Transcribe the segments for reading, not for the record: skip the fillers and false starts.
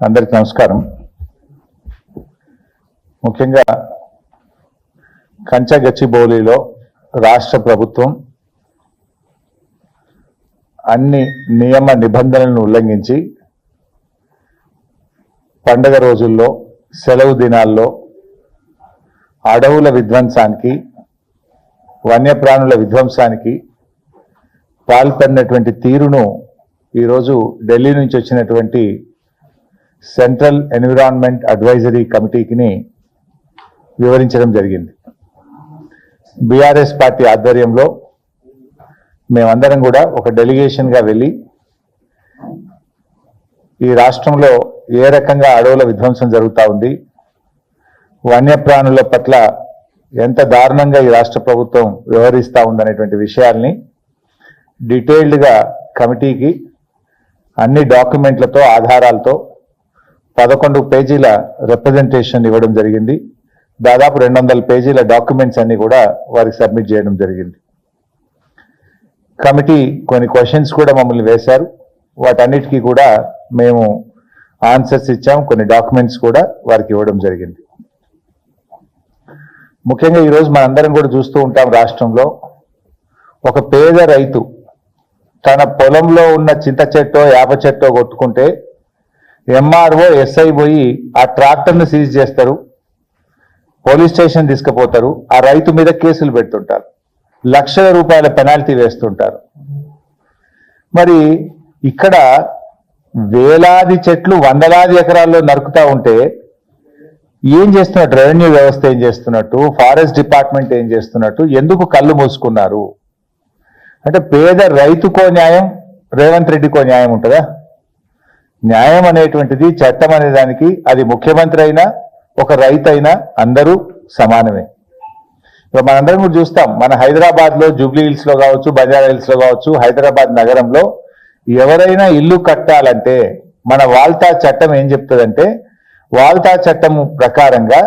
అందరికి నమస్కారం. ముఖ్యంగా కంచగచ్చిబౌలిలో రాష్ట్ర ప్రభుత్వం అన్ని నియమ నిబంధనలను ఉల్లంఘించి పండగ రోజుల్లో సెలవు దినాల్లో అడవుల విధ్వంసానికి వన్యప్రాణుల విధ్వంసానికి పాల్పడినటువంటి తీరును ఈరోజు ఢిల్లీ నుంచి వచ్చినటువంటి సెంట్రల్ ఎన్విరాన్మెంట్ అడ్వైజరీ కమిటీకి వివరించడం జరిగింది. బీఆర్ఎస్ పార్టీ ఆధ్వర్యంలో మేమందరం కూడా ఒక డెలిగేషన్గా వెళ్ళి ఈ రాష్ట్రంలో ఏ రకంగా అడవుల విధ్వంసం జరుగుతూ ఉంది, వన్యప్రాణుల పట్ల ఎంత దారుణంగా ఈ రాష్ట్ర ప్రభుత్వం వ్యవహరిస్తూ ఉందనేటువంటి విషయాల్ని డీటెయిల్డ్గా కమిటీకి అన్ని డాక్యుమెంట్లతో ఆధారాలతో 11 పేజీల రిప్రజెంటేషన్ ఇవ్వడం జరిగింది. దాదాపు 200 పేజీల డాక్యుమెంట్స్ అన్ని కూడా వారికి సబ్మిట్ చేయడం జరిగింది. కమిటీ కొన్ని క్వశ్చన్స్ కూడా మమ్మల్ని వేశారు. వాటన్నిటికీ కూడా మేము ఆన్సర్స్ ఇచ్చాం. కొన్ని డాక్యుమెంట్స్ కూడా వారికి ఇవ్వడం జరిగింది. ముఖ్యంగా ఈరోజు మనందరం కూడా చూస్తూ ఉంటాం, రాష్ట్రంలో ఒక పేద రైతు తన పొలంలో ఉన్న చింత చెట్టో యాప చెట్టో కొట్టుకుంటే ఎంఆర్ఓ ఎస్ఐ పోయి ఆ ట్రాక్టర్ను సీజ్ చేస్తారు, పోలీస్ స్టేషన్ తీసుకుపోతారు, ఆ రైతు మీద కేసులు పెడుతుంటారు, లక్షల రూపాయల పెనాల్టీ వేస్తుంటారు. మరి ఇక్కడ వేలాది చెట్లు వందలాది ఎకరాల్లో నరుకుతా ఉంటే ఏం చేస్తున్నట్టు, రెవెన్యూ వ్యవస్థ ఏం చేస్తున్నట్టు, ఫారెస్ట్ డిపార్ట్మెంట్ ఏం చేస్తున్నట్టు, ఎందుకు కళ్ళు మూసుకున్నారు? అంటే పేద రైతుకో న్యాయం, రేవంత్ రెడ్డికో న్యాయం ఉంటుందా? న్యాయం అనేటువంటిది, చట్టం అనే దానికి అది ముఖ్యమంత్రి అయినా ఒక రైతు అయినా అందరూ సమానమే. మనందరం కూడా చూస్తాం, మన హైదరాబాద్లో జూబ్లీ హిల్స్లో కావచ్చు, బంజారా హిల్స్లో కావచ్చు, హైదరాబాద్ నగరంలో ఎవరైనా ఇల్లు కట్టాలంటే మన వాల్తా చట్టం ఏం చెప్తుందంటే, వాల్తా చట్టం ప్రకారంగా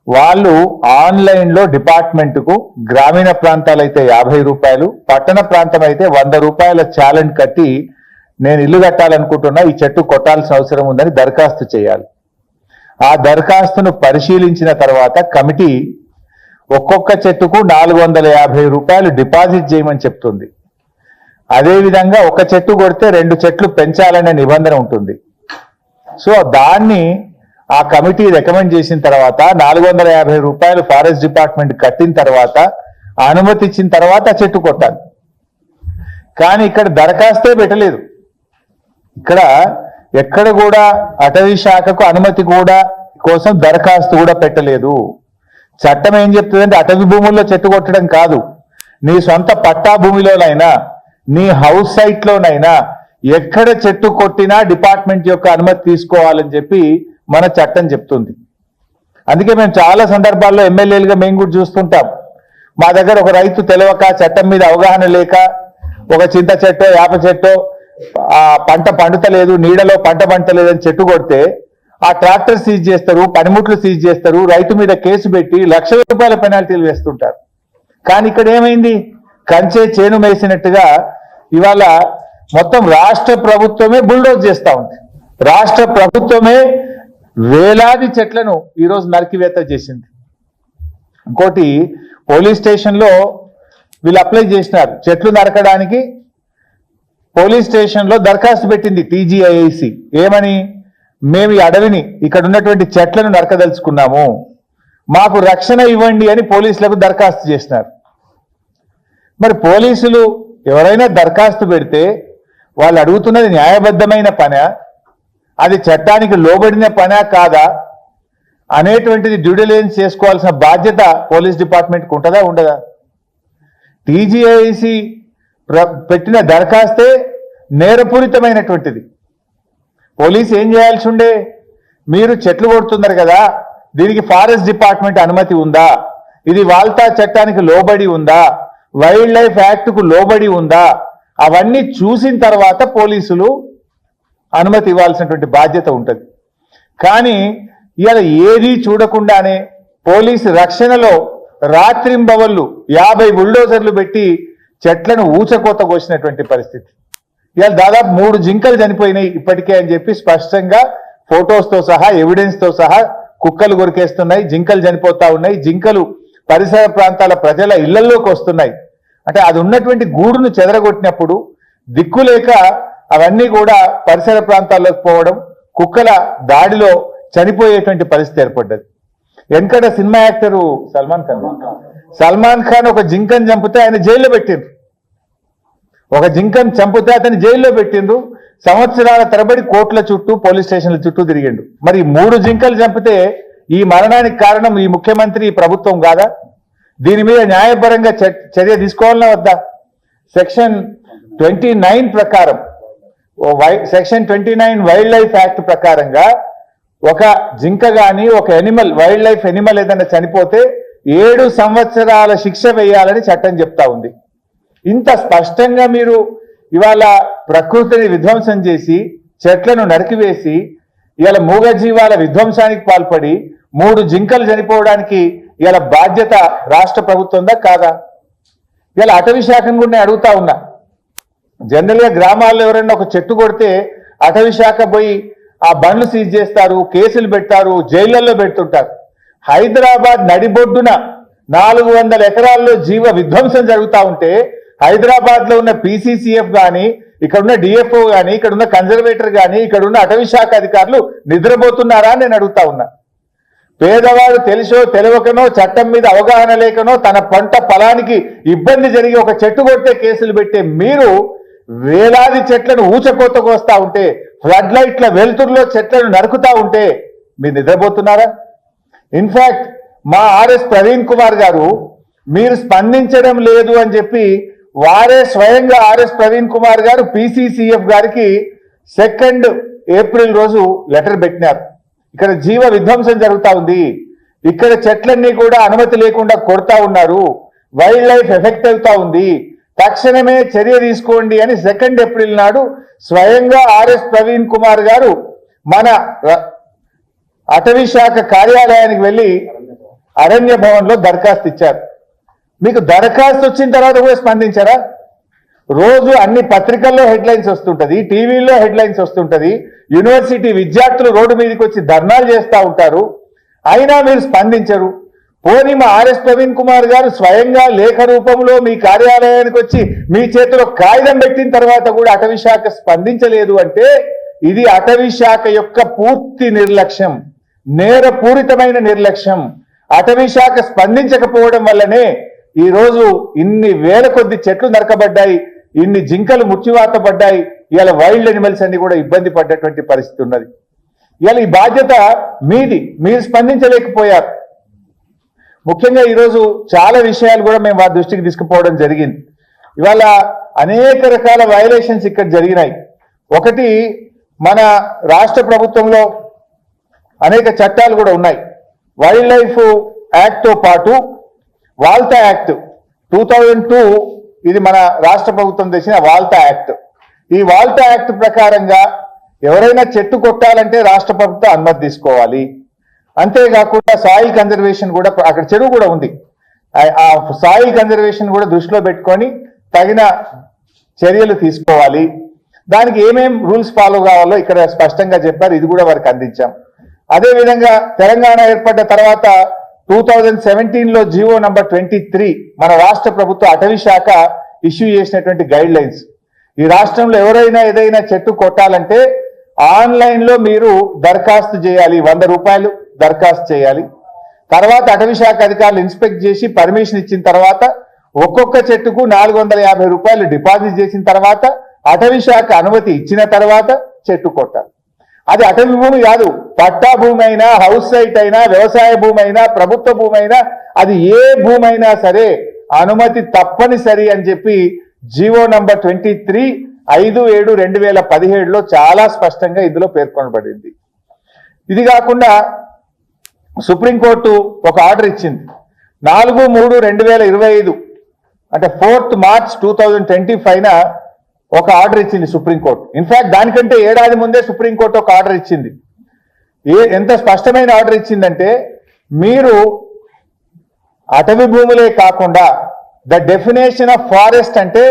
వాళ్ళు ఆన్లైన్లో డిపార్ట్మెంట్కు గ్రామీణ ప్రాంతాలైతే 50 రూపాయలు, పట్టణ ప్రాంతం అయితే 100 రూపాయల ఛాలెంజ్ కట్టి నేను ఇల్లు కట్టాలనుకుంటున్నా, ఈ చెట్టు కొట్టాల్సిన అవసరం ఉందని దరఖాస్తు చేయాలి. ఆ దరఖాస్తును పరిశీలించిన తర్వాత కమిటీ ఒక్కొక్క చెట్టుకు 450 రూపాయలు డిపాజిట్ చేయమని చెప్తుంది. అదేవిధంగా ఒక చెట్టు కొడితే 2 చెట్లు పెంచాలనే నిబంధన ఉంటుంది. సో దాన్ని ఆ కమిటీ రికమెండ్ చేసిన తర్వాత 450 రూపాయలు ఫారెస్ట్ డిపార్ట్మెంట్ కట్టిన తర్వాత అనుమతి ఇచ్చిన తర్వాత చెట్టు కొట్టాలి. కానీ ఇక్కడ దరఖాస్తే పెట్టలేదు. ఇక్కడ ఎక్కడ కూడా అటవీ శాఖకు అనుమతి కూడా కోసం దరఖాస్తు కూడా పెట్టలేదు. చట్టం ఏం చెప్తుందంటే అటవీ భూముల్లో చెట్టు కొట్టడం కాదు, నీ సొంత పట్టా భూమిలోనైనా నీ హౌస్ సైట్లోనైనా ఎక్కడ చెట్టు కొట్టినా డిపార్ట్మెంట్ యొక్క అనుమతి తీసుకోవాలని చెప్పి మన చట్టం చెప్తుంది. అందుకే మేము చాలా సందర్భాల్లో ఎమ్మెల్యేలుగా మేము కూడా చూస్తుంటాం, మా దగ్గర ఒక రైతు తెలియక, చట్టం మీద అవగాహన లేక ఒక చింత చెట్టో యాప చెట్టో ఆ పంట పండుతలేదు, నీడలో పంట పండలేదని చెట్టు కొడితే ఆ ట్రాక్టర్ సీజ్ చేస్తారు, పనిముట్లు సీజ్ చేస్తారు, రైతు మీద కేసు పెట్టి లక్షల రూపాయల పెనాల్టీలు వేస్తుంటారు. కానీ ఇక్కడ ఏమైంది, కంచే చేను మేసినట్టుగా ఇవాళ మొత్తం రాష్ట్ర ప్రభుత్వమే బుల్డోజ్ చేస్తా ఉంది. రాష్ట్ర ప్రభుత్వమే వేలాది చెట్లను ఈరోజు నరికివేత చేసింది. ఇంకోటి, పోలీస్ స్టేషన్లో వీళ్ళు అప్లై చేసినారు చెట్లు నరకడానికి. పోలీస్ స్టేషన్లో దరఖాస్తు పెట్టింది టీజీఐఐసి. ఏమని? మేము ఈ అడవిని, ఇక్కడ ఉన్నటువంటి చెట్లను నరకదలుచుకున్నాము, మాకు రక్షణ ఇవ్వండి అని పోలీసులకు దరఖాస్తు చేసినారు. మరి పోలీసులు ఎవరైనా దరఖాస్తు పెడితే వాళ్ళు అడుగుతున్నది న్యాయబద్ధమైన పనా, అది చట్టానికి లోబడిన పనా కాదా అనేటువంటిది డ్యూ డిలిజెన్స్ చేసుకోవాల్సిన బాధ్యత పోలీస్ డిపార్ట్మెంట్కి ఉంటుందా ఉండదా? టీజీఐసి పెట్టిన దరఖాస్తే నేరపూరితమైనటువంటిది. పోలీసు ఏం చేయాల్సి ఉండే, మీరు చెట్లు కొడుతున్నారు కదా, దీనికి ఫారెస్ట్ డిపార్ట్మెంట్ అనుమతి ఉందా, ఇది వాల్తా చట్టానికి లోబడి ఉందా, వైల్డ్ లైఫ్ యాక్ట్కు లోబడి ఉందా, అవన్నీ చూసిన తర్వాత పోలీసులు అనుమతి ఇవ్వాల్సినటువంటి బాధ్యత ఉంటుంది. కానీ ఇవాళ ఏది చూడకుండానే పోలీసు రక్షణలో రాత్రింబవళ్ళు 50 బుల్డోజర్లు పెట్టి చెట్లను ఊచకోత కోసినటువంటి పరిస్థితి. ఇవాళ దాదాపు 3 జింకలు చనిపోయినాయి ఇప్పటికే అని చెప్పి స్పష్టంగా ఫోటోస్తో సహా ఎవిడెన్స్తో సహా కుక్కలు కొరికేస్తున్నాయి, జింకలు చనిపోతా ఉన్నాయి, జింకలు పరిసర ప్రాంతాల ప్రజల ఇళ్లలోకి వస్తున్నాయి. అంటే అది ఉన్నటువంటి గూడును చెదరగొట్టినప్పుడు దిక్కులేక అవన్నీ కూడా పరిసర ప్రాంతాల్లోకి పోవడం, కుక్కల దాడిలో చనిపోయేటువంటి పరిస్థితి ఏర్పడ్డది. వెనకట సినిమా యాక్టరు సల్మాన్ ఖాన్ ఒక జింకను చంపితే ఆయన జైల్లో పెట్టిండ్రు. ఒక జింకను చంపితే అతని జైల్లో పెట్టిండ్రు. సంవత్సరాల తరబడి కోర్టుల చుట్టూ పోలీస్ స్టేషన్ల చుట్టూ తిరిగిండు. మరి 3 జింకలు చంపితే ఈ మరణానికి కారణం ఈ ముఖ్యమంత్రి, ఈ ప్రభుత్వం కాదా? దీని మీద న్యాయపరంగా చర్య తీసుకోవాలన్నా వద్దా? సెక్షన్ 29 ప్రకారం, సెక్షన్ 29 వైల్డ్ లైఫ్ యాక్ట్ ప్రకారంగా ఒక జింక గాని ఒక ఎనిమల్, వైల్డ్ లైఫ్ ఎనిమల్ ఏదైనా చనిపోతే 7 సంవత్సరాల శిక్ష వేయాలని చట్టం చెప్తా ఉంది. ఇంత స్పష్టంగా మీరు ఇవాళ ప్రకృతిని విధ్వంసం చేసి, చెట్లను నరికివేసి, ఇవాళ మూగజీవాల విధ్వంసానికి పాల్పడి 3 జింకలు చనిపోవడానికి ఇవాళ బాధ్యత రాష్ట్ర ప్రభుత్వందా కాదా? ఇవాళ అటవీ శాఖను కూడా నేను అడుగుతా ఉన్నా. జనరల్గా గ్రామాల్లో ఎవరైనా ఒక చెట్టు కొడితే అటవీ శాఖ పోయి ఆ బండ్లు సీజ్ చేస్తారు, కేసులు పెడతారు, జైళ్లలో పెడుతుంటారు. హైదరాబాద్ నడిబొడ్డున 400 ఎకరాల్లో జీవ విధ్వంసం జరుగుతూ ఉంటే హైదరాబాద్ లో ఉన్న PCCF కానీ, ఇక్కడున్న DFO కానీ, ఇక్కడున్న కన్జర్వేటర్ కానీ, ఇక్కడున్న అటవీ శాఖ అధికారులు నిద్రపోతున్నారా అని నేను అడుగుతా ఉన్నా. పేదవాడు తెలుసో తెలియకనో, చట్టం మీద అవగాహన లేకనో, తన పంట పొలానికి ఇబ్బంది జరిగి ఒక చెట్టు కొట్టే కేసులు పెట్టే మీరు వేలాది చెట్లను ఊచకోత కోస్తా ఉంటే, ఫ్లడ్ లైట్ల వెలుతురులో చెట్లను నరుకుతా ఉంటే మీరు నిద్రపోతున్నారా? ఇన్ఫాక్ట్ మా RS ప్రవీణ్ కుమార్ గారు మీరు స్పందించడం లేదు అని చెప్పి వారే స్వయంగా RS ప్రవీణ్ కుమార్ గారు PCCF గారికి 2 ఏప్రిల్ రోజు లెటర్ పెట్టినారు. ఇక్కడ జీవ విధ్వంసం జరుగుతూ ఉంది, ఇక్కడ చెట్లన్నీ కూడా అనుమతి లేకుండా కొడతా ఉన్నారు, వైల్డ్ లైఫ్ ఎఫెక్ట్ అవుతా ఉంది, తక్షణమే చర్య తీసుకోండి అని 2 ఏప్రిల్ నాడు స్వయంగా RS ప్రవీణ్ కుమార్ గారు మన అటవీ శాఖ కార్యాలయానికి వెళ్ళి అరణ్య భవన్లో దరఖాస్తు ఇచ్చారు. మీకు దరఖాస్తు వచ్చిన తర్వాత కూడా స్పందించారా? రోజు అన్ని పత్రికల్లో హెడ్లైన్స్ వస్తుంటది, టీవీల్లో హెడ్లైన్స్ వస్తుంటది, యూనివర్సిటీ విద్యార్థులు రోడ్డు మీదకి వచ్చి ధర్నాలు చేస్తూ ఉంటారు, అయినా మీరు స్పందించరు. పోనీ మా RS ప్రవీణ్ కుమార్ గారు స్వయంగా లేఖ రూపంలో మీ కార్యాలయానికి వచ్చి మీ చేతిలో కాగితం పెట్టిన తర్వాత కూడా అటవీ శాఖ స్పందించలేదు అంటే ఇది అటవీ శాఖ యొక్క పూర్తి నిర్లక్ష్యం, నేరపూరితమైన నిర్లక్ష్యం. అటవీ శాఖ స్పందించకపోవడం వల్లనే ఈ రోజు ఇన్ని వేల కొద్ది చెట్లు నరకబడ్డాయి, ఇన్ని జింకలు ముచ్చివాత పడ్డాయి, ఇలా వైల్డ్ ఎనిమల్స్ అన్ని కూడా ఇబ్బంది పడ్డటువంటి పరిస్థితి ఉన్నది. ఇలా ఈ బాధ్యత మీది, మీరు స్పందించలేకపోయారు. ముఖ్యంగా ఈరోజు చాలా విషయాలు కూడా మేము వారి దృష్టికి తీసుకుపోవడం జరిగింది. ఇవాళ అనేక రకాల వయలేషన్స్ ఇక్కడ జరిగినాయి. ఒకటి, మన రాష్ట్ర ప్రభుత్వంలో అనేక చట్టాలు కూడా ఉన్నాయి. వైల్డ్ లైఫ్ యాక్ట్తో పాటు వాల్తా యాక్ట్ 2002, ఇది మన రాష్ట్ర ప్రభుత్వం తెచ్చిన వాల్తా యాక్ట్. ఈ వాల్తా యాక్ట్ ప్రకారంగా ఎవరైనా చెట్టు కొట్టాలంటే రాష్ట్ర ప్రభుత్వం అనుమతి తీసుకోవాలి. అంతేకాకుండా సాయిల్ కన్జర్వేషన్ కూడా, అక్కడ చెరువు కూడా ఉంది, ఆ సాయిల్ కన్జర్వేషన్ కూడా దృష్టిలో పెట్టుకొని తగిన చర్యలు తీసుకోవాలి. దానికి ఏమేం రూల్స్ ఫాలో కావాలో ఇక్కడ స్పష్టంగా చెప్పారు, ఇది కూడా వారికి అందించాం. అదేవిధంగా తెలంగాణ ఏర్పడ్డ తర్వాత 2017లో జీవో నంబర్ 23 మన రాష్ట్ర ప్రభుత్వ అటవీ శాఖ ఇష్యూ చేసినటువంటి గైడ్ లైన్స్. ఈ రాష్ట్రంలో ఎవరైనా ఏదైనా చెట్టు కొట్టాలంటే ఆన్లైన్లో మీరు దరఖాస్తు చేయాలి, 100 రూపాయలు దరఖాస్తు చేయాలి. తర్వాత అటవీ శాఖ అధికారులు ఇన్స్పెక్ట్ చేసి పర్మిషన్ ఇచ్చిన తర్వాత ఒక్కొక్క చెట్టుకు 450 రూపాయలు డిపాజిట్ చేసిన తర్వాత అటవీ శాఖ అనుమతి ఇచ్చిన తర్వాత చెట్టు కొట్టాలి. అది అటవీ భూమి కాదు, పట్టా భూమి అయినా, హౌస్ సైట్ అయినా, వ్యవసాయ భూమి అయినా, ప్రభుత్వ భూమి అయినా, అది ఏ భూమి అయినా సరే అనుమతి తప్పనిసరి అని చెప్పి జీవో నంబర్ 23 5/7/2017లో చాలా స్పష్టంగా ఇందులో పేర్కొనబడింది. ఇది కాకుండా సుప్రీంకోర్టు ఒక ఆర్డర్ ఇచ్చింది 4/3/2025, అంటే 4th March 2025 ఒక ఆర్డర్ ఇచ్చింది సుప్రీంకోర్టు. ఇన్ఫాక్ట్ దానికంటే ఏడాది ముందే సుప్రీంకోర్టు ఒక ఆర్డర్ ఇచ్చింది. ఎంత స్పష్టమైన ఆర్డర్ ఇచ్చిందంటే, మీరు అటవీ భూములే కాకుండా ద డెఫినేషన్ ఆఫ్ ఫారెస్ట్ అంటే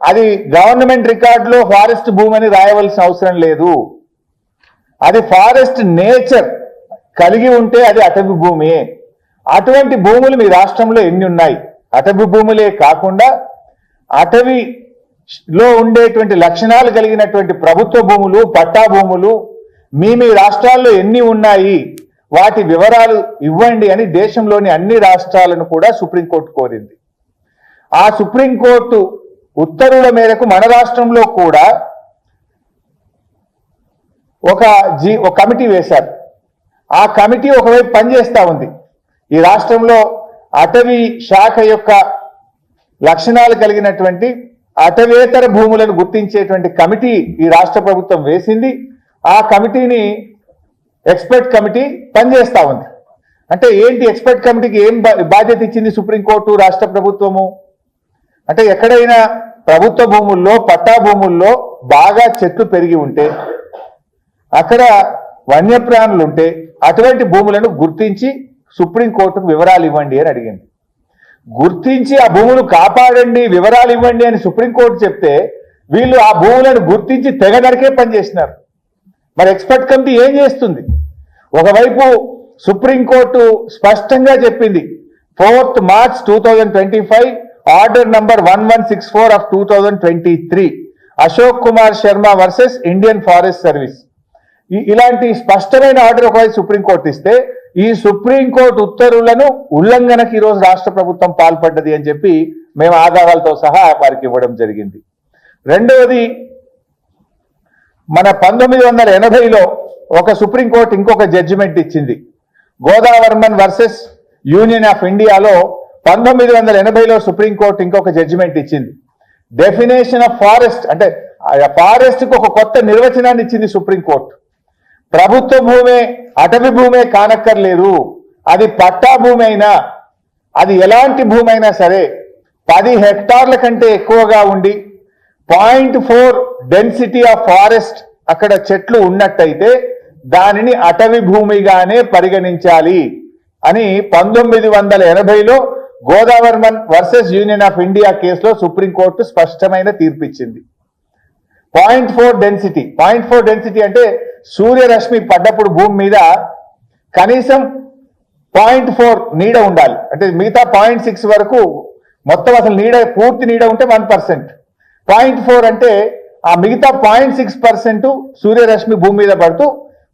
అది గవర్నమెంట్ రికార్డులో ఫారెస్ట్ భూమి అని రాయవలసిన అవసరం లేదు. అది ఫారెస్ట్ నేచర్ కలిగి ఉంటే అది అటవీ భూమి. అటువంటి భూములు మీ రాష్ట్రంలో ఎన్ని ఉన్నాయి? అటవీ భూములే కాకుండా అటవీలో ఉండేటువంటి లక్షణాలు కలిగినటువంటి ప్రభుత్వ భూములు, పట్టా భూములు మీ రాష్ట్రాల్లో ఎన్ని ఉన్నాయి, వాటి వివరాలు ఇవ్వండి అని దేశంలోని అన్ని రాష్ట్రాలను కూడా సుప్రీంకోర్టు కోరింది. ఆ సుప్రీంకోర్టు ఉత్తర్వుల మేరకు మన రాష్ట్రంలో కూడా ఒక కమిటీ వేశారు. ఆ కమిటీ ఒకవైపు పనిచేస్తూ ఉంది. ఈ రాష్ట్రంలో అటవీ శాఖ యొక్క లక్షణాలు కలిగినటువంటి అటవేతర భూములను గుర్తించేటువంటి కమిటీ ఈ రాష్ట్ర ప్రభుత్వం వేసింది. ఆ కమిటీని ఎక్స్పర్ట్ కమిటీ పనిచేస్తూ ఉంది. అంటే ఏంటి, ఎక్స్పర్ట్ కమిటీకి ఏం బాధ్యత ఇచ్చింది సుప్రీంకోర్టు, రాష్ట్ర ప్రభుత్వము? అంటే ఎక్కడైనా ప్రభుత్వ భూముల్లో, పట్టా భూముల్లో బాగా చెట్లు పెరిగి ఉంటే, అక్కడ వన్యప్రాణులు ఉంటే అటువంటి భూములను గుర్తించి సుప్రీంకోర్టుకు వివరాలు ఇవ్వండి అని అడిగింది. గుర్తించి ఆ భూములు కాపాడండి, వివరాలు ఇవ్వండి అని సుప్రీంకోర్టు చెప్తే వీళ్ళు ఆ భూములను గుర్తించి తెగ నరికే పనిచేసినారు. మరి ఎక్స్పర్ట్ కమిటీ ఏం చేస్తుంది? ఒకవైపు సుప్రీంకోర్టు స్పష్టంగా చెప్పింది, 4th March 2025 order number 1164 of 2023 Ashok Kumar Sharma versus Indian forest service. ఇలాంటి స్పష్టమైన ఆర్డర్ ఒకవైపు సుప్రీంకోర్టు ఇస్తే, ఈ సుప్రీంకోర్టు ఉత్తర్వులను ఉల్లంఘనకి ఈరోజు రాష్ట్ర ప్రభుత్వం పాల్పడ్డది అని చెప్పి మేము ఆధారాలతో సహా వారికి ఇవ్వడం జరిగింది. రెండవది, మన 1980లో ఒక సుప్రీంకోర్టు ఇంకొక జడ్జిమెంట్ ఇచ్చింది. గోదావర్మన్ వర్సెస్ యూనియన్ ఆఫ్ ఇండియాలో 1980లో సుప్రీంకోర్టు ఇంకొక జడ్జిమెంట్ ఇచ్చింది. డెఫినేషన్ ఆఫ్ ఫారెస్ట్, అంటే ఫారెస్ట్ కు ఒక కొత్త నిర్వచనాన్ని ఇచ్చింది సుప్రీంకోర్టు. ప్రభుత్వ భూమే, అటవీ భూమే కానక్కర్లేదు, అది పట్టా భూమి అయినా, అది ఎలాంటి భూమి అయినా సరే 10 హెక్టార్ల కంటే ఎక్కువగా ఉండి 0.4 డెన్సిటీ ఆఫ్ ఫారెస్ట్ అక్కడ చెట్లు ఉన్నట్టయితే దానిని అటవీ భూమిగానే పరిగణించాలి అని 1980లో Godavarman versus union of India కేసులో సుప్రీంకోర్టు స్పష్టమైన తీర్పిచ్చింది. 0.4 డెన్సిటీ, 0.4 డెన్సిటీ అంటే సూర్యరశ్మి పడ్డప్పుడు భూమి మీద కనీసం 0.4 నీడ ఉండాలి. అంటే మిగతా 0.6 వరకు మొత్తం అసలు నీడ, పూర్తి నీడ ఉంటే 1%. 0.4 అంటే ఆ మిగతా 0.6% సూర్యరశ్మి భూమి మీద పడుతూ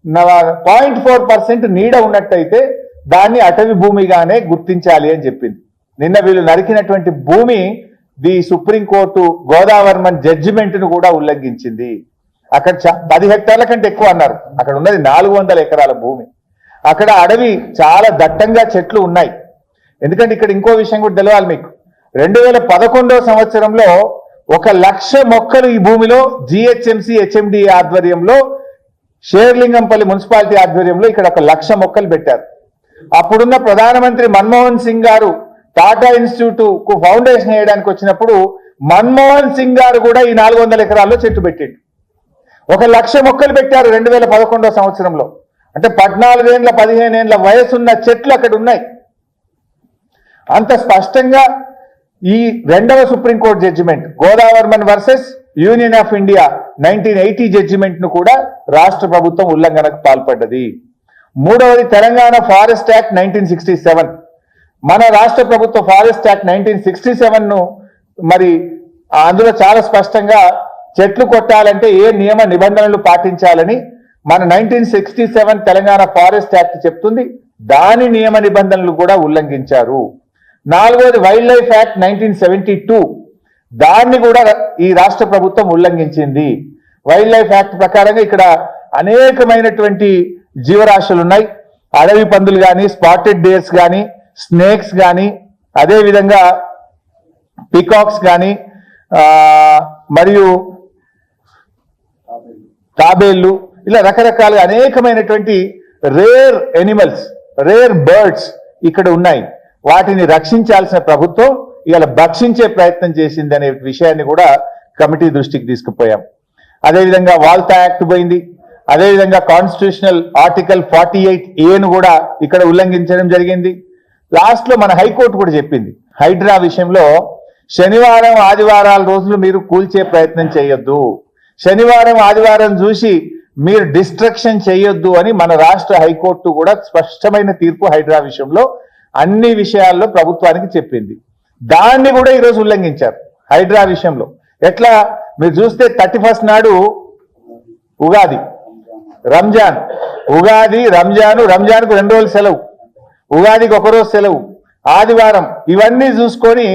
0.4% నీడ ఉన్నట్టయితే దాన్ని అటవీ భూమిగానే గుర్తించాలి అని చెప్పింది. నిన్న వీళ్ళు నరికినటువంటి భూమి ది సుప్రీంకోర్టు గోదావర్మన్ జడ్జిమెంట్ ను కూడా ఉల్లంఘించింది. అక్కడ 10 హెక్టార్ల కంటే ఎక్కువ అన్నారు. అక్కడ ఉన్నది 400 ఎకరాల భూమి. అక్కడ అడవి చాలా దట్టంగా చెట్లు ఉన్నాయి. ఎందుకంటే ఇక్కడ ఇంకో విషయం కూడా తెలవాలి మీకు. 2011వ సంవత్సరంలో 1,00,000 మొక్కలు ఈ భూమిలో జిహెచ్ఎంసి హెచ్ఎండి ఆధ్వర్యంలో, షేర్లింగంపల్లి మున్సిపాలిటీ ఆధ్వర్యంలో ఇక్కడ 1,00,000 మొక్కలు పెట్టారు. అప్పుడున్న ప్రధానమంత్రి మన్మోహన్ సింగ్ గారు టాటా ఇన్స్టిట్యూట్ కు ఫౌండేషన్ వేయడానికి వచ్చినప్పుడు మన్మోహన్ సింగ్ గారు కూడా ఈ 400 ఎకరాల్లో చెట్టు పెట్టిండు. 1,00,000 మొక్కలు పెట్టారు 2011వ సంవత్సరంలో. అంటే 14 ఏళ్ల 15 ఏళ్ల వయసున్న చెట్లు అక్కడ ఉన్నాయి. అంత స్పష్టంగా ఈ రెండవ supreme court judgment Godavarman versus union of India 1980 judgment ను కూడా రాష్ట్ర ప్రభుత్వం ఉల్లంఘనకు పాల్పడ్డది. మూడవది, తెలంగాణ ఫారెస్ట్ యాక్ట్ 1967. మన రాష్ట్ర ప్రభుత్వ ఫారెస్ట్ యాక్ట్ 1967 ను మరి అందులో చాలా స్పష్టంగా చెట్లు కొట్టాలంటే ఏ నియమ నిబంధనలు పాటించాలని మన 1967 తెలంగాణ ఫారెస్ట్ యాక్ట్ చెప్తుంది. దాని నియమ నిబంధనలు కూడా ఉల్లంఘించారు. నాలుగోది, వైల్డ్ లైఫ్ యాక్ట్ 1972. దాన్ని కూడా ఈ రాష్ట్ర ప్రభుత్వం ఉల్లంఘించింది. వైల్డ్ లైఫ్ యాక్ట్ ప్రకారంగా ఇక్కడ అనేకమైనటువంటి జీవరాశులు ఉన్నాయి. అడవి పందులు కానీ, స్పాటెడ్ డేర్స్ కానీ, స్నేక్స్ కానీ, అదేవిధంగా పీకాక్స్ కానీ, మరియు తాబేళ్లు, ఇలా రకరకాల అనేకమైనటువంటి రేర్ ఎనిమల్స్, రేర్ బర్డ్స్ ఇక్కడ ఉన్నాయి. వాటిని రక్షించాల్సిన ప్రభుత్వం ఇవాళ భక్షించే ప్రయత్నం చేసింది అనే విషయాన్ని కూడా కమిటీ దృష్టికి తీసుకుపోయాం. అదేవిధంగా వాల్తా యాక్ట్ పోయింది. అదేవిధంగా కాన్స్టిట్యూషనల్ ఆర్టికల్ 48A కూడా ఇక్కడ ఉల్లంఘించడం జరిగింది. లాస్ట్ లో మన హైకోర్టు కూడా చెప్పింది, హైడ్రా విషయంలో శనివారం ఆదివారాల రోజులు మీరు కూల్చే ప్రయత్నం చేయొద్దు. శనివారం ఆదివారం చూసి మీరు డిస్ట్రక్షన్ చేయొద్దు అని మన రాష్ట్ర హైకోర్టు కూడా స్పష్టమైన తీర్పు హైడ్రా విషయంలో అన్ని విషయాల్లో ప్రభుత్వానికి చెప్పింది. దాన్ని కూడా ఈరోజు ఉల్లంఘించారు హైడ్రా విషయంలో. ఎట్లా మీరు చూస్తే 31 నాడు ఉగాది, రంజాన్, ఉగాది రంజాన్కు 2 రోజులు సెలవు, ఉగాదికి 1 రోజు సెలవు, ఆదివారం, ఇవన్నీ చూసుకొని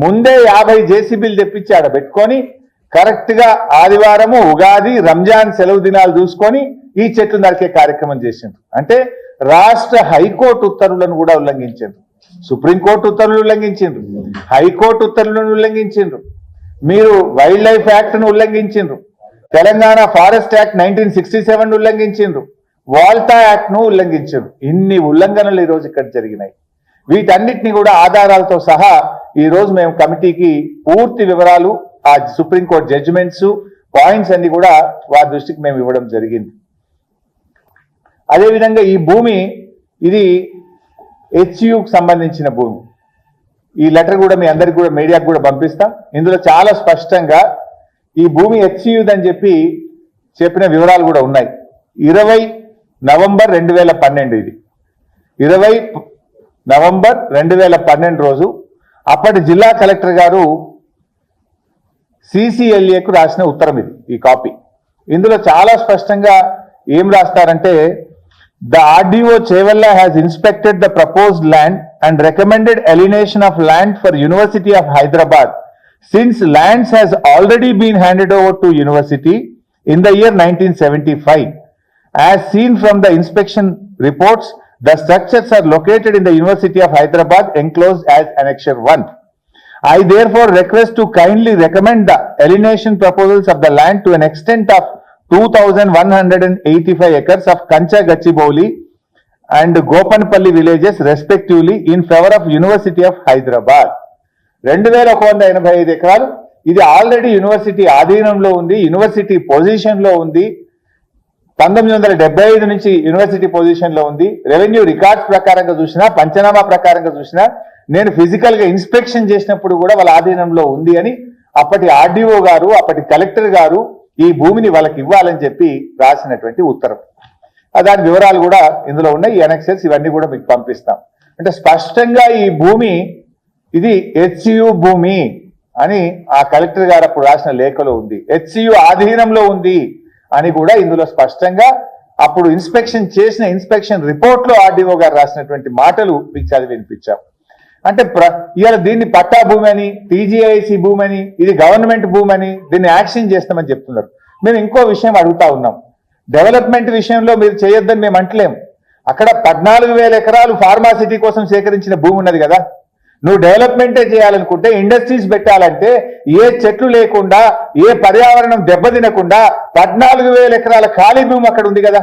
ముందే 50 జేసీబీలు తెప్పించి ఆడ పెట్టుకొని కరెక్ట్ గా ఆదివారము, ఉగాది, రంజాన్ సెలవు దినాలు చూసుకొని ఈ చెట్లు నరికే కార్యక్రమం చేసిండ్రు. అంటే రాష్ట్ర హైకోర్టు ఉత్తర్వులను కూడా ఉల్లంఘించిండ్రు, సుప్రీంకోర్టు ఉత్తర్వులు ఉల్లంఘించిండ్రు, హైకోర్టు ఉత్తర్వులను ఉల్లంఘించిండ్రు, మీరు వైల్డ్ లైఫ్ యాక్ట్ ను ఉల్లంఘించిండ్రు, తెలంగాణ ఫారెస్ట్ యాక్ట్ 1967 ఉల్లంఘించిండ్రు, వాల్టా యాక్ట్ ను ఉల్లంఘించిండ్రు. ఇన్ని ఉల్లంఘనలు ఈ రోజు ఇక్కడ జరిగినాయి. వీటన్నిటిని కూడా ఆధారాలతో సహా ఈ రోజు మేము కమిటీకి పూర్తి వివరాలు, ఆ సుప్రీంకోర్టు జడ్జిమెంట్స్, పాయింట్స్ అన్ని కూడా వారి దృష్టికి మేము ఇవ్వడం జరిగింది. అదేవిధంగా ఈ భూమి ఇది హెచ్యుకు సంబంధించిన భూమి. ఈ లెటర్ కూడా మీ అందరికి కూడా మీడియాకు కూడా పంపిస్తాం. ఇందులో చాలా స్పష్టంగా ఈ భూమి హెచ్యుదని చెప్పి చెప్పిన వివరాలు కూడా ఉన్నాయి. 20 నవంబర్ 2012 ఇది 20 నవంబర్ 2012 రోజు అప్పటి జిల్లా కలెక్టర్ గారు CCLAకు రాసిన ఉత్తరం ఇది, ఈ కాపీ. ఇందులో చాలా స్పష్టంగా ఏం రాస్తారంటే, the RDO Chevalla has inspected the proposed land and recommended alienation of land for University of Hyderabad since lands has already been handed over to university in the year 1975. As seen from the inspection reports, the structures are located in the University of Hyderabad enclosed as Annexure 1. I therefore request to kindly recommend the alienation proposals of the land to an extent of 2,185 acres of Kancha Gachibowli and Gopanpalli villages respectively in favor of University of Hyderabad. 2185 ఎకరాలు ఇది already university ఆధీనంలో ఉంది, university position లో ఉంది. 1975 నుంచి university position లో ఉంది. Revenue records ప్రకారంగా చూసినా, పంచనామా ప్రకారంగా చూసినా, నేను ఫిజికల్ గా ఇన్స్పెక్షన్ చేసినప్పుడు కూడా వాళ్ళ ఆధీనంలో ఉంది అని అప్పటి RDO గారు, అప్పటి కలెక్టర్ గారు ఈ భూమిని వాళ్ళకి ఇవ్వాలని చెప్పి రాసినటువంటి ఉత్తరం. దాని వివరాలు కూడా ఇందులో ఉన్నాయి. ఈ అనెక్సెస్ ఇవన్నీ కూడా మీకు పంపిస్తాం. అంటే స్పష్టంగా ఈ భూమి ఇది HCU భూమి అని ఆ కలెక్టర్ గారు అప్పుడు రాసిన లేఖలో ఉంది. HCU ఆధీనంలో ఉంది అని కూడా ఇందులో స్పష్టంగా అప్పుడు ఇన్స్పెక్షన్ చేసిన ఇన్స్పెక్షన్ రిపోర్ట్ లో RDO గారు రాసినటువంటి మాటలు మీకు చదివి వినిపించాం. అంటే ఇవాళ దీన్ని పట్టా భూమి అని, TGIC భూమి అని, ఇది గవర్నమెంట్ భూమి అని దీన్ని యాక్షన్ చేస్తామని చెప్తున్నారు. మేము ఇంకో విషయం అడుగుతా ఉన్నాం. డెవలప్మెంట్ విషయంలో మీరు చేయొద్దని మేము అంటలేం. అక్కడ 14,000 ఎకరాలు ఫార్మాసిటీ కోసం సేకరించిన భూమి ఉన్నది కదా. నువ్వు డెవలప్మెంటే చేయాలనుకుంటే, ఇండస్ట్రీస్ పెట్టాలంటే ఏ చెట్లు లేకుండా, ఏ పర్యావరణం దెబ్బతినకుండా 14,000 ఎకరాల ఖాళీ భూమి అక్కడ ఉంది కదా.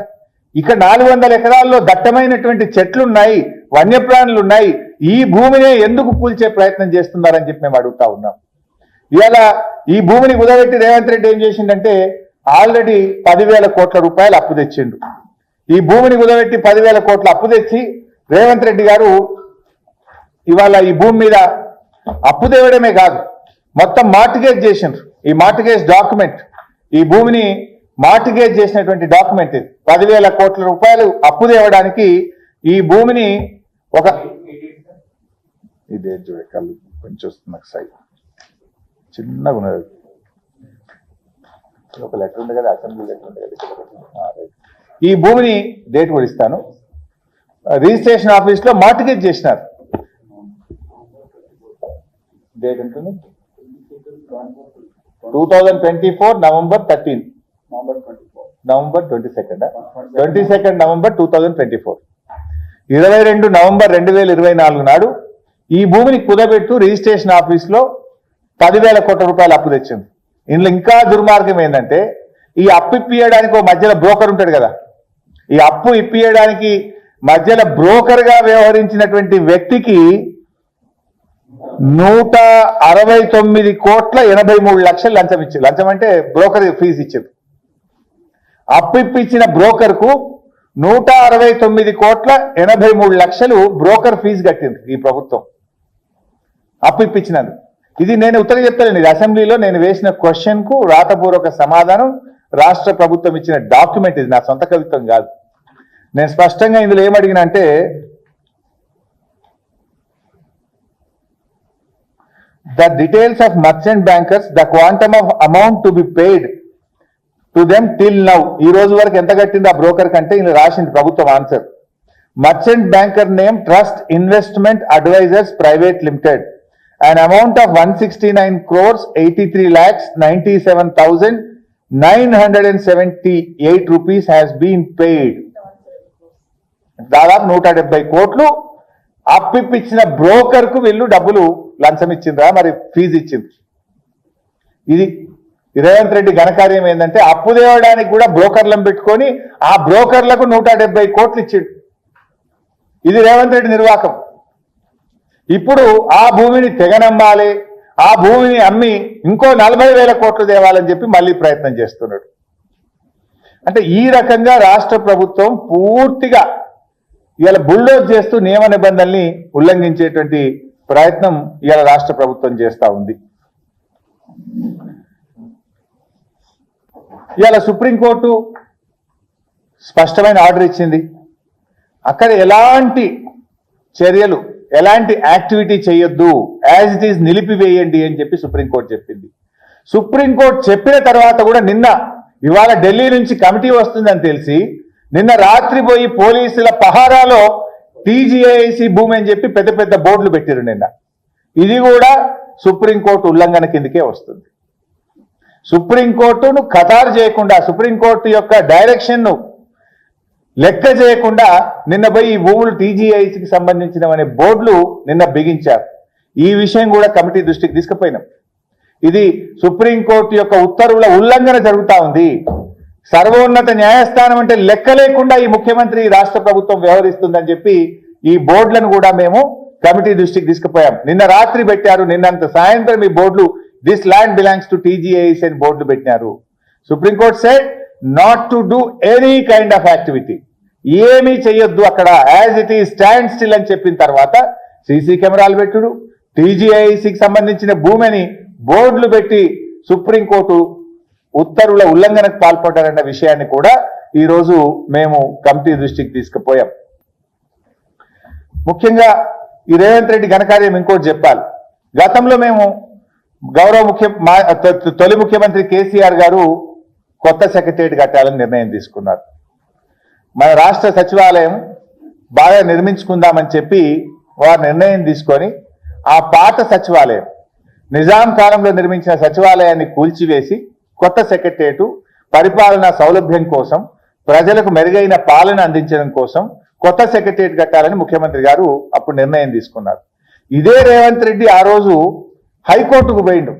ఇక్కడ 400 ఎకరాల్లో దట్టమైనటువంటి చెట్లున్నాయి, వన్యప్రాణులు ఉన్నాయి. ఈ భూమినే ఎందుకు కూల్చే ప్రయత్నం చేస్తున్నారని చెప్పి మేము అడుగుతా ఉన్నాం. ఇవాళ ఈ భూమిని కుదబెట్టి రేవంత్ రెడ్డి ఏం చేసిండంటే ఆల్రెడీ 10,000 కోట్ల రూపాయలు అప్పు తెచ్చిండు. ఈ భూమిని కుదబెట్టి 10,000 కోట్ల అప్పు తెచ్చి రేవంత్ రెడ్డి గారు ఇవాళ ఈ భూమి మీద అప్పు తేవడమే కాదు, మొత్తం మార్టిగేజ్ చేసిండ్రు. ఈ మార్టిగేజ్ డాక్యుమెంట్, ఈ భూమిని మార్టిగేజ్ చేసినటువంటి డాక్యుమెంట్ ఇది. 10,000 కోట్ల రూపాయలు అప్పు తేవడానికి ఈ భూమిని ఒక ఇదే చూడ కళ్ళు కొంచెం వస్తుంది సైడ్ చిన్నగా ఉన్నది. ఒక లెటర్ ఉంది కదా, అసెంబ్లీ లెటర్ ఉంది కదా. ఈ భూమిని డేట్ కూడా ఇస్తాను. రిజిస్ట్రేషన్ ఆఫీస్ లో మార్టిగేజ్ చేసినారు. డేట్ ఉంటుంది 2024 నవంబర్ 13, నవంబర్ 22 నవంబర్ 2024, 22 నవంబర్ 2024 నాడు ఈ భూమిని కుదబెట్టు రిజిస్ట్రేషన్ ఆఫీస్ లో 10,000 కోట్ల రూపాయలు అప్పు తెచ్చింది. ఇందులో ఇంకా దుర్మార్గం ఏంటంటే ఈ అప్పు ఇప్పియడానికి ఒక మధ్యలో బ్రోకర్ ఉంటాడు కదా. ఈ అప్పు ఇప్పియడానికి మధ్యలో బ్రోకర్ గా వ్యవహరించినటువంటి వ్యక్తికి 169,83,00,000 లంచం ఇచ్చారు. లంచం అంటే బ్రోకర్ ఫీజు ఇచ్చారు. అప్పు ఇప్పించిన బ్రోకర్ కు 169,83,00,000 బ్రోకర్ ఫీజు కట్టింది ఈ ప్రభుత్వం అప్పు ఇప్పించినందుకు. ఇది నేను ఉత్తరం చెప్తాను. ఇది అసెంబ్లీలో నేను వేసిన క్వశ్చన్ కు రాతపూర్వక సమాధానం రాష్ట్ర ప్రభుత్వం ఇచ్చిన డాక్యుమెంట్, ఇది నా సొంత కవిత్వం కాదు. నేను స్పష్టంగా ఇందులో ఏమడిగినా అంటే, the details of merchant bankers, the quantum of amount to be paid to them till now, ఈ రోజు వరకు ఎంత కట్టింది ఆ బ్రోకర్ కంటే ఇలా రాసింది ప్రభుత్వం answer. Merchant banker name trust investment advisers private limited, an amount of 169 crores 83 lakhs 97,978 rupees has been paid. దాదాపు 170 కోట్లు అప్పిప్పించిన బ్రోకర్ కు వీళ్ళు డబ్బులు లంచం ఇచ్చిండ్రా, మరి ఫీజు ఇచ్చింది. ఇది రేవంత్ రెడ్డి ఘనకార్యం ఏంటంటే అప్పు తేవడానికి కూడా బ్రోకర్లను పెట్టుకొని ఆ బ్రోకర్లకు 170 కోట్లు ఇచ్చిండు. ఇది రేవంత్ రెడ్డి నిర్వాకం. ఇప్పుడు ఆ భూమిని తెగనమ్మాలి, ఆ భూమిని అమ్మి ఇంకో 40,000 కోట్లు తేవాలని చెప్పి మళ్ళీ ప్రయత్నం చేస్తున్నాడు. అంటే ఈ రకంగా రాష్ట్ర ప్రభుత్వం పూర్తిగా ఇవాళ బుల్డోజ్ చేస్తూ నియమ నిబంధనల్ని ఉల్లంఘించేటువంటి ప్రయత్నం ఇవాళ రాష్ట్ర ప్రభుత్వం చేస్తూ ఉంది. ఇవాళ సుప్రీంకోర్టు స్పష్టమైన ఆర్డర్ ఇచ్చింది. అక్కడ ఎలాంటి చర్యలు, ఎలాంటి యాక్టివిటీ చేయొద్దు, యాజ్ ఇట్ ఈజ్ నిలిపివేయండి అని చెప్పి సుప్రీంకోర్టు చెప్పింది. సుప్రీంకోర్టు చెప్పిన తర్వాత కూడా ఇవాళ ఢిల్లీ నుంచి కమిటీ వస్తుందని తెలిసి నిన్న రాత్రి పోయి పోలీసుల పహారాలో టీజీఐసి భూమి అని చెప్పి పెద్ద పెద్ద బోర్డులు పెట్టారు నిన్న. ఇది కూడా సుప్రీంకోర్టు ఉల్లంఘన కిందకే వస్తుంది. సుప్రీంకోర్టును ఖతారు చేయకుండా, సుప్రీంకోర్టు యొక్క డైరెక్షన్ ను లెక్క చేయకుండా నిన్న పోయి ఈ భూములు టీజీఐసికి సంబంధించినవనే బోర్డులు నిన్న బిగించారు. ఈ విషయం కూడా కమిటీ దృష్టికి తీసుకుపోయినాం. ఇది సుప్రీంకోర్టు యొక్క ఉత్తర్వుల ఉల్లంఘన జరుగుతూ ఉంది. సర్వోన్నత న్యాయస్థానం అంటే లెక్క లేకుండా ఈ ముఖ్యమంత్రి రాష్ట్ర ప్రభుత్వం వ్యవహరిస్తుందని చెప్పి ఈ బోర్డులను కూడా మేము కమిటీ దృష్టికి తీసుకుపోయాం. నిన్న రాత్రి పెట్టారు, నిన్నంత సాయంత్రం ఈ బోర్డులు this land belongs to TGIC అని బోర్డులు పెట్టినారు. Supreme court said not to do any kind of activity, ఏమీ చేయొద్దు అక్కడ, as it is stand still అని చెప్పిన తర్వాత సీసీ కెమెరాలు పెట్టుడు, టీజీఐసికి సంబంధించిన భూమిని బోర్డులు పెట్టి సుప్రీంకోర్టు ఉత్తర్వుల ఉల్లంఘనకు పాల్పడ్డారన్న విషయాన్ని కూడా ఈరోజు మేము కమిటీ దృష్టికి తీసుకుపోయాం. ముఖ్యంగా ఈ రేవంత్ రెడ్డి ఘనకార్యం ఇంకోటి చెప్పాలి. గతంలో మేము తొలి ముఖ్యమంత్రి కేసీఆర్ గారు కొత్త సెక్రటేరియట్ కట్టాలని నిర్ణయం తీసుకున్నారు. మన రాష్ట్ర సచివాలయం బాగా నిర్మించుకుందామని చెప్పి వారు నిర్ణయం తీసుకొని ఆ పాత సచివాలయం, నిజాం కాలంలో నిర్మించిన సచివాలయాన్ని కూల్చివేసి కొత్త సెక్రటేరియట్ పరిపాలనా సౌలభ్యం కోసం, ప్రజలకు మెరుగైన పాలన అందించడం కోసం కొత్త సెక్రటేరియట్ కట్టాలని ముఖ్యమంత్రి గారు అప్పుడు నిర్ణయం తీసుకున్నారు. ఇదే రేవంత్ రెడ్డి ఆ రోజు హైకోర్టుకు పోయిండు,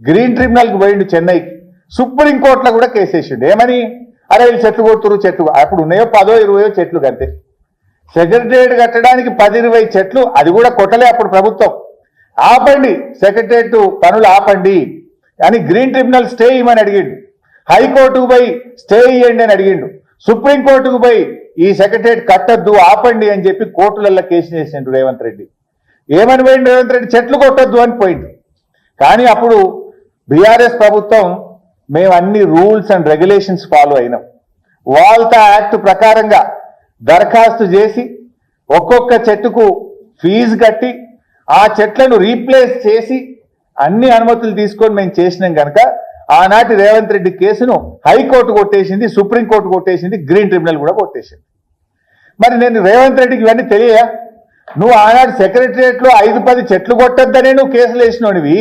గ్రీన్ ట్రిబ్యునల్కి పోయిండు చెన్నైకి, సుప్రీంకోర్టులో కూడా కేసేసిండు. ఏమని? అరే వీళ్ళు చెట్లు కొడుతురు, చెట్లు అప్పుడు ఉన్నాయో 10-20 చెట్లు కంటే, సెక్రటేరియట్ కట్టడానికి 10-20 చెట్లు, అది కూడా కొట్టలే అప్పుడు ప్రభుత్వం. ఆపండి సెక్రటేరియట్ పనులు ఆపండి అని గ్రీన్ ట్రిబ్యునల్ స్టే ఇవ్వమని అడిగిండు. హైకోర్టుకు పోయి స్టే ఇవ్వండి అని అడిగిండు. సుప్రీంకోర్టుకు పోయి ఈ సెక్రటేరియట్ కట్టద్దు ఆపండి అని చెప్పి కోర్టులలో కేసు చేసిండు రేవంత్ రెడ్డి. ఏమని పోయిండు రేవంత్ రెడ్డి? చెట్లు కొట్టద్దు అని పోయిండు. కానీ అప్పుడు బీఆర్ఎస్ ప్రభుత్వం మేము అన్ని రూల్స్ అండ్ రెగ్యులేషన్స్ ఫాలో అయినాం. వాల్తా యాక్ట్ ప్రకారంగా దరఖాస్తు చేసి ఒక్కొక్క చెట్టుకు ఫీజు కట్టి ఆ చెట్లను రీప్లేస్ చేసి అన్ని అనుమతులు తీసుకొని మేము చేసినాం కనుక ఆనాటి రేవంత్ రెడ్డి కేసును హైకోర్టు కొట్టేసింది, సుప్రీంకోర్టు కొట్టేసింది, గ్రీన్ ట్రిబ్యునల్ కూడా కొట్టేసింది. మరి నేను రేవంత్ రెడ్డికి ఇవన్నీ తెలియా? నువ్వు ఆనాటి సెక్రటరియట్లో 5-10 చెట్లు కొట్టొద్దనే నువ్వు కేసులు వేసినోనివి,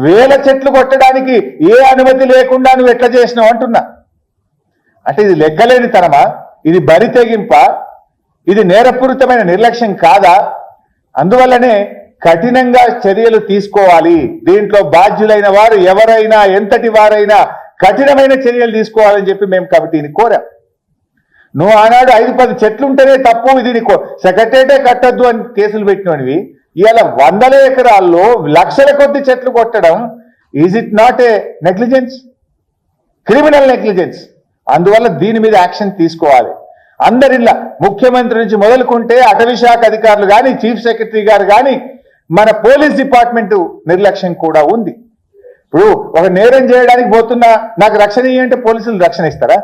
1000 చెట్లు కొట్టడానికి ఏ అనుమతి లేకుండా నువ్వు ఎట్లా చేసినావు అంటున్నా. అంటే ఇది లెక్కలేని తనమా? ఇది బరి తెగింప? ఇది నేరపూరితమైన నిర్లక్ష్యం కాదా? అందువల్లనే కఠినంగా చర్యలు తీసుకోవాలి. దీంట్లో బాధ్యులైన వారు ఎవరైనా, ఎంతటి వారైనా కఠినమైన చర్యలు తీసుకోవాలని చెప్పి మేము కమిటీని కోరాం. నువ్వు ఆనాడు 5-10 చెట్లు ఉంటేనే తప్పు, ఇది సెక్రటేరియటే కట్టద్దు అని కేసులు పెట్టినవి, ఇవాళ 100 ఎకరాల్లో లక్షల కొద్ది చెట్లు కొట్టడం is it not a negligence? Criminal negligence. అందువల్ల దీని మీద యాక్షన్ తీసుకోవాలి. అందరిలా ముఖ్యమంత్రి నుంచి మొదలుకుంటే అటవీ శాఖ అధికారులు కానీ, చీఫ్ సెక్రటరీ గారు కానీ, మన పోలీస్ డిపార్ట్మెంట్ నిర్లక్ష్యం కూడా ఉంది. ఇప్పుడు ఒక నేరం చేయడానికి పోతున్నా నాకు రక్షణ ఇవ్వంటే పోలీసులు రక్షణ ఇస్తారా?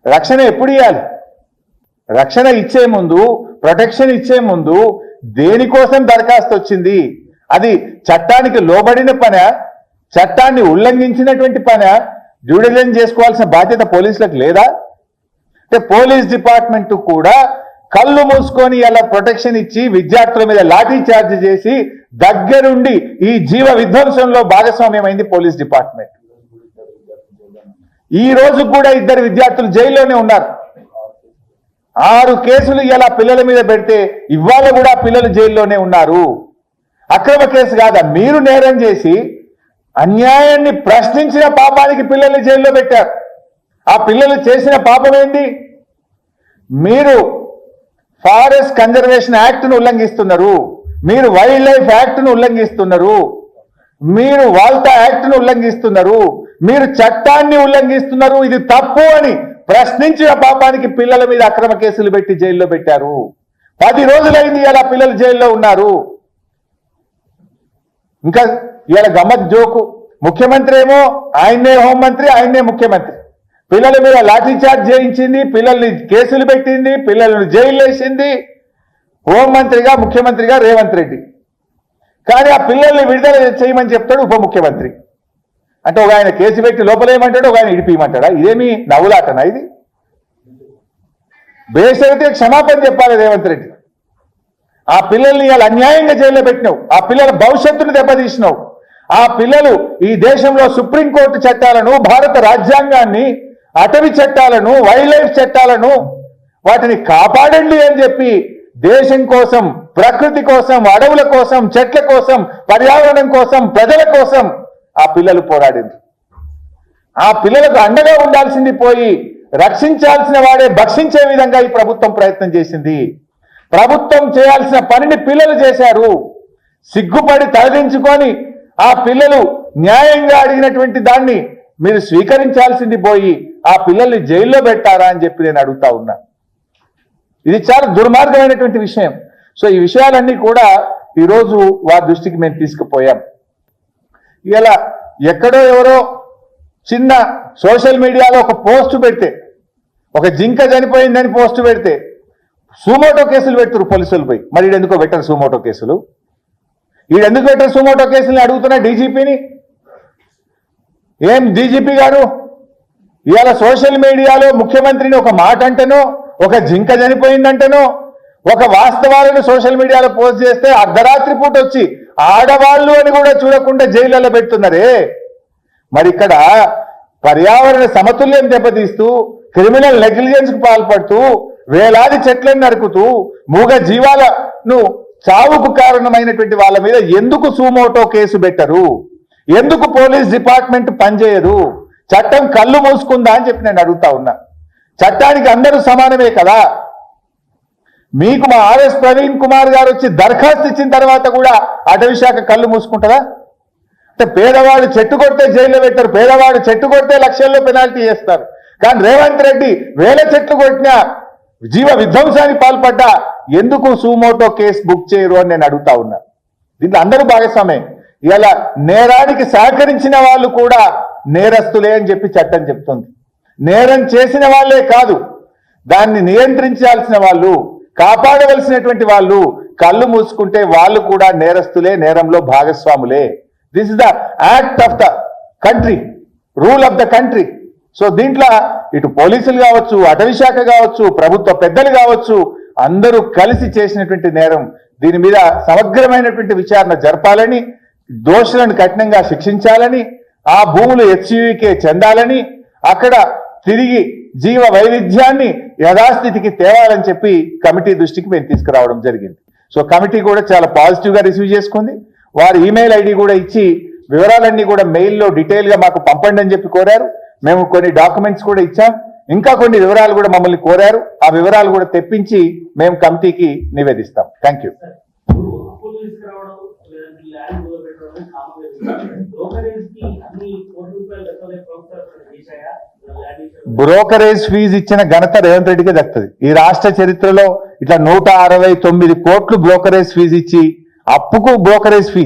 రక్షణ ఎప్పుడు ఇవ్వాలి? రక్షణ ఇచ్చే ముందు, ప్రొటెక్షన్ ఇచ్చే ముందు దేనికోసం దరఖాస్తు వచ్చింది? అది చట్టానికి లోబడిన పనా, చట్టాన్ని ఉల్లంఘించినటువంటి పనా డ్యూ డిలిజెన్స్ చేసుకోవాల్సిన బాధ్యత పోలీసులకు లేదా? అంటే పోలీస్ డిపార్ట్మెంట్ కూడా కళ్ళు మూసుకొని ఇలా ప్రొటెక్షన్ ఇచ్చి విద్యార్థుల మీద లాఠీ చార్జ్ చేసి దగ్గరుండి ఈ జీవ విధ్వంసంలో భాగస్వామ్యమైంది పోలీస్ డిపార్ట్మెంట్. ఈ రోజు కూడా 2 విద్యార్థులు జైల్లోనే ఉన్నారు. 6 కేసులు ఇలా పిల్లల మీద పెడితే ఇవాళ కూడా పిల్లలు జైల్లోనే ఉన్నారు. అక్రమ కేసు కాదా, మీరు నేరం చేసి అన్యాయాన్ని ప్రశ్నించిన పాపానికి పిల్లల్ని జైల్లో పెట్టారు. ఆ పిల్లలు చేసిన పాపం ఏంటి? మీరు ఫారెస్ట్ కన్జర్వేషన్ యాక్ట్ను ఉల్లంఘిస్తున్నారు, మీరు వైల్డ్ లైఫ్ యాక్ట్ను ఉల్లంఘిస్తున్నారు, మీరు వాల్టా యాక్ట్ను ఉల్లంఘిస్తున్నారు, మీరు చట్టాన్ని ఉల్లంఘిస్తున్నారు. ఇది తప్పు అని ప్రశ్నించిన పాపానికి పిల్లల మీద అక్రమ కేసులు పెట్టి జైల్లో పెట్టారు. 10 రోజులైంది ఇలా పిల్లలు జైల్లో ఉన్నారు. ఇంకా ఇలా గమ్మత్ జోకు, ముఖ్యమంత్రి ఏమో ఆయన్నే హోంమంత్రి, ఆయన్నే ముఖ్యమంత్రి. పిల్లల మీద లాఠీ చార్జ్ చేయించింది, పిల్లల్ని కేసులు పెట్టింది, పిల్లలను జైలు వేసింది హోంమంత్రిగా, ముఖ్యమంత్రిగా రేవంత్ రెడ్డి. కానీ ఆ పిల్లల్ని విడుదల చేయమని చెప్తాడు ఉప ముఖ్యమంత్రి. అంటే ఒక ఆయన కేసు పెట్టి లోపలేయమంటాడు, ఒక ఆయన ఇడిపియమంటాడా? ఇదేమి నవ్వులాటనా ఇది? బేసైతే క్షమాపణ చెప్పాలి రేవంత్ రెడ్డి. ఆ పిల్లల్ని ఇలా అన్యాయంగా జైల్లో పెట్టినావు, ఆ పిల్లల భవిష్యత్తును దెబ్బతీసినావు. ఆ పిల్లలు ఈ దేశంలో సుప్రీంకోర్టు చట్టాలను, భారత రాజ్యాంగాన్ని, అటవీ చట్టాలను, వైల్డ్ లైఫ్ చట్టాలను వాటిని కాపాడండి అని చెప్పి దేశం కోసం, ప్రకృతి కోసం, అడవుల కోసం, చెట్ల కోసం, పర్యావరణం కోసం, ప్రజల కోసం ఆ పిల్లలు పోరాడింది. ఆ పిల్లలకు అండగా ఉండాల్సింది పోయి రక్షించాల్సిన వాడే భక్షించే విధంగా ఈ ప్రభుత్వం ప్రయత్నం చేసింది. ప్రభుత్వం చేయాల్సిన పనిని పిల్లలు చేశారు. సిగ్గుపడి తలదించుకొని ఆ పిల్లలు న్యాయంగా అడిగినటువంటి దాన్ని మీరు స్వీకరించాల్సింది పోయి ఆ పిల్లల్ని జైల్లో పెట్టారా అని చెప్పి నేను అడుగుతా ఉన్నా. ఇది చాలా దుర్మార్గమైనటువంటి విషయం. సో ఈ విషయాలన్నీ కూడా ఈరోజు వారి దృష్టికి మేము తీసుకుపోయాం. ఇలా ఎక్కడో ఎవరో చిన్న సోషల్ మీడియాలో ఒక పోస్ట్ పెడితే, ఒక జింక చనిపోయిందని పోస్ట్ పెడితే సూమోటో కేసులు పెడుతున్నారు పోలీసులు పోయి. మరి ఈడెందుకో పెట్టరు సూమోటో కేసులు? ఈడెందుకు పెట్టరు సూమోటో కేసులని అడుగుతున్నా డీజీపీని. ఏం డీజీపీ గారు, ఇవాళ సోషల్ మీడియాలో ముఖ్యమంత్రిని ఒక మాట అంటేనో, ఒక జింక చనిపోయిందంటేనో, ఒక వాస్తవాలను సోషల్ మీడియాలో పోస్ట్ చేస్తే అర్ధరాత్రి పూట వచ్చి ఆడవాళ్ళు అని కూడా చూడకుండా జైళ్ళలో పెడుతున్నారే. మరి ఇక్కడ పర్యావరణ సమతుల్యం దెబ్బతీస్తూ, క్రిమినల్ నెగ్లిజెన్స్ కు పాల్పడుతూ, వేలాది చెట్లను నరుకుతూ, మూగ జీవాలను చావుకు కారణమైనటువంటి వాళ్ళ మీద ఎందుకు సూమోటో కేసు పెట్టరు? ఎందుకు పోలీస్ డిపార్ట్మెంట్ పనిచేయదు? చట్టం కళ్ళు మూసుకుందా అని చెప్పి నేను అడుగుతా ఉన్నా. చట్టానికి అందరూ సమానమే కదా. మీకు మా ఆర్ఎస్ ప్రవీణ్ కుమార్ గారు వచ్చి దరఖాస్తు ఇచ్చిన తర్వాత కూడా అటవీ శాఖ కళ్ళు మూసుకుంటుందా? అంటే పేదవాడు చెట్టు కొడితే జైల్లో పెట్టారు, పేదవాడు చెట్టు కొడితే లక్షల్లో పెనాల్టీ చేస్తారు. కానీ రేవంత్ రెడ్డి 1000 చెట్లు కొట్టినా, జీవ విధ్వంసానికి పాల్పడ్డా ఎందుకు సూమోటో కేసు బుక్ చేయరు అని నేను అడుగుతా ఉన్నా. దీంట్లో అందరూ భాగస్వామే. ఇలా నేరానికి సహకరించిన వాళ్ళు కూడా నేరస్తులే అని చెప్పి చట్టం చెప్తుంది. నేరం చేసిన వాళ్ళే కాదు, దాన్ని నియంత్రించాల్సిన వాళ్ళు, కాపాడవలసినటువంటి వాళ్ళు కళ్ళు మూసుకుంటే వాళ్ళు కూడా నేరస్తులే, నేరంలో భాగస్వాములే. This is the act of the country, rule of the country. So దీంట్లో ఇటు పోలీసులు కావచ్చు, అటవీ శాఖ కావచ్చు, ప్రభుత్వ పెద్దలు కావచ్చు, అందరూ కలిసి చేసినటువంటి నేరం. దీని మీద సమగ్రమైనటువంటి విచారణ జరపాలని, దోషులను కఠినంగా శిక్షించాలని, ఆ భూములు హెచ్యుకే చెందాలని, అక్కడ తిరిగి జీవ వైవిధ్యాన్ని యథాస్థితికి తేవాలని చెప్పి కమిటీ దృష్టికి మేము తీసుకురావడం జరిగింది. సో కమిటీ కూడా చాలా పాజిటివ్ గా రిసీవ్ చేసుకుంది. వారి ఈమెయిల్ ఐడి కూడా ఇచ్చి వివరాలన్నీ కూడా మెయిల్లో డీటెయిల్ గా మాకు పంపండి అని చెప్పి కోరారు. మేము కొన్ని డాక్యుమెంట్స్ కూడా ఇచ్చాం, ఇంకా కొన్ని వివరాలు కూడా మమ్మల్ని కోరారు. ఆ వివరాలు కూడా తెప్పించి మేము కమిటీకి నివేదిస్తాం. Thank you. బ్రోకరేజ్ ఫీజు ఇచ్చిన ఘనత రేవంత్ రెడ్డికే దక్కుతుంది. ఈ రాష్ట్ర చరిత్రలో ఇట్లా 169 కోట్లు బ్రోకరేజ్ ఫీజు ఇచ్చి, అప్పుకు బ్రోకరేజ్ ఫీ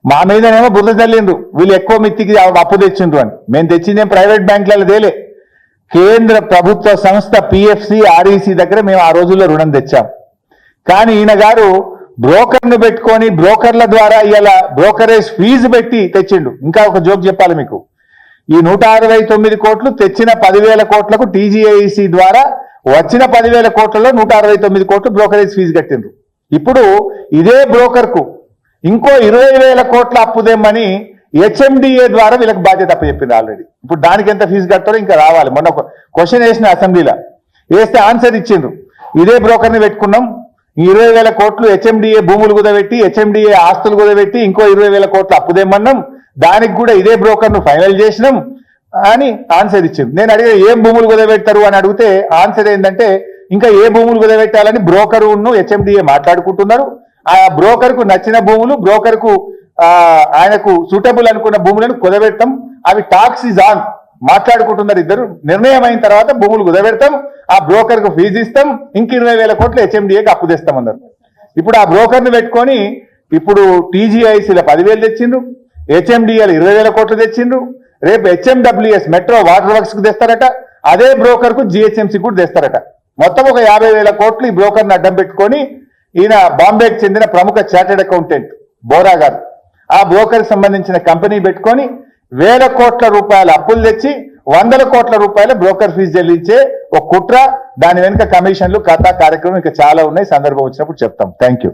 మా మీదనేమో బురద చల్లిండ్రు, వీళ్ళు ఎక్కువ మిత్తికి అప్పు తెచ్చిండ్రు అని. మేము తెచ్చిందేం ప్రైవేట్ బ్యాంకులలో తేలే, కేంద్ర ప్రభుత్వ సంస్థ పిఎఫ్సి ఆర్ఈసి దగ్గర మేము ఆ రోజుల్లో రుణం తెచ్చాం. కానీ ఈయన గారు బ్రోకర్ను పెట్టుకొని బ్రోకర్ల ద్వారా ఇవాళ బ్రోకరేజ్ ఫీజు పెట్టి తెచ్చిండు. ఇంకా ఒక జోక్ చెప్పాలి మీకు, ఈ 169 కోట్లు తెచ్చిన 10,000 కోట్లకు టీజీఐసి ద్వారా వచ్చిన 10,000 కోట్లలో 169 కోట్లు బ్రోకరేజ్ ఫీజు కట్టిండ్రు. ఇప్పుడు ఇదే బ్రోకర్కు ఇంకో 20,000 కోట్ల అప్పు తెమ్మని హెచ్ఎండిఏ ద్వారా వీళ్ళకి బాధ్యత అప్పచెప్పింది ఆల్రెడీ. ఇప్పుడు దానికి ఎంత ఫీజు కట్టారో ఇంకా రావాలి. మొన్న ఒక క్వశ్చన్ వేసిన అసెంబ్లీలో, వేస్తే ఆన్సర్ ఇచ్చిండ్రు, ఇదే బ్రోకర్ని పెట్టుకున్నాం, 20,000 కోట్లు హెచ్ఎండిఏ భూములు కుదబెట్టి హెచ్ఎండిఏ ఆస్తులు కుదబెట్టి ఇంకో 20,000 కోట్లు అప్పు తెమ్మన్నాం, దానికి కూడా ఇదే బ్రోకర్ను ఫైనల్ చేసినాం అని ఆన్సర్ ఇచ్చింది. నేను అడిగే ఏం భూములు కుదబెడతారు అని అడిగితే ఆన్సర్ ఏంటంటే ఇంకా ఏ భూములు కుదబెట్టాలని బ్రోకరును హెచ్ఎండిఏ మాట్లాడుకుంటున్నారు. ఆ బ్రోకర్కు నచ్చిన భూములు, బ్రోకర్కు ఆయనకు సూటబుల్ అనుకున్న భూములను కుదబెడతాం, అవి టాక్స్ ఇస్ ఆన్ మాట్లాడుకుంటున్నారు ఇద్దరు. నిర్ణయం అయిన తర్వాత భూములు కుదబెడతాం, ఆ బ్రోకర్కు ఫీజు ఇస్తాం, ఇంక 20,000 కోట్లు హెచ్ఎండిఏకి అప్పు తెస్తామన్నారు. ఇప్పుడు ఆ బ్రోకర్ని పెట్టుకొని ఇప్పుడు టీజీఐసీలో 10,000 తెచ్చిండ్రు, హెచ్ఎండిఏలు 20,000 కోట్లు తెచ్చిండ్రు, రేపు హెచ్ఎండబ్ల్యూఎస్ మెట్రో వాటర్ వర్క్స్ కు తెస్తారట, అదే బ్రోకర్ కు జిహెచ్ఎంసీ కూడా తెస్తారట. మొత్తం ఒక 50,000 కోట్లు ఈ బ్రోకర్ని అడ్డం పెట్టుకొని ఈయన బాంబేకి చెందిన ప్రముఖ చార్టెడ్ అకౌంటెంట్ బోరా గారు ఆ బ్రోకర్ సంబంధించిన కంపెనీ పెట్టుకొని 1,000 కోట్ల రూపాయల అప్పులు తెచ్చి 100 కోట్ల రూపాయల బ్రోకర్ ఫీజు చెల్లించే ఒక కుట్ర, దాని వెనుక కమిషన్లు, కథా కార్యక్రమం ఇంకా చాలా ఉన్నాయి. సందర్భం వచ్చినప్పుడు చెప్తాం. Thank you.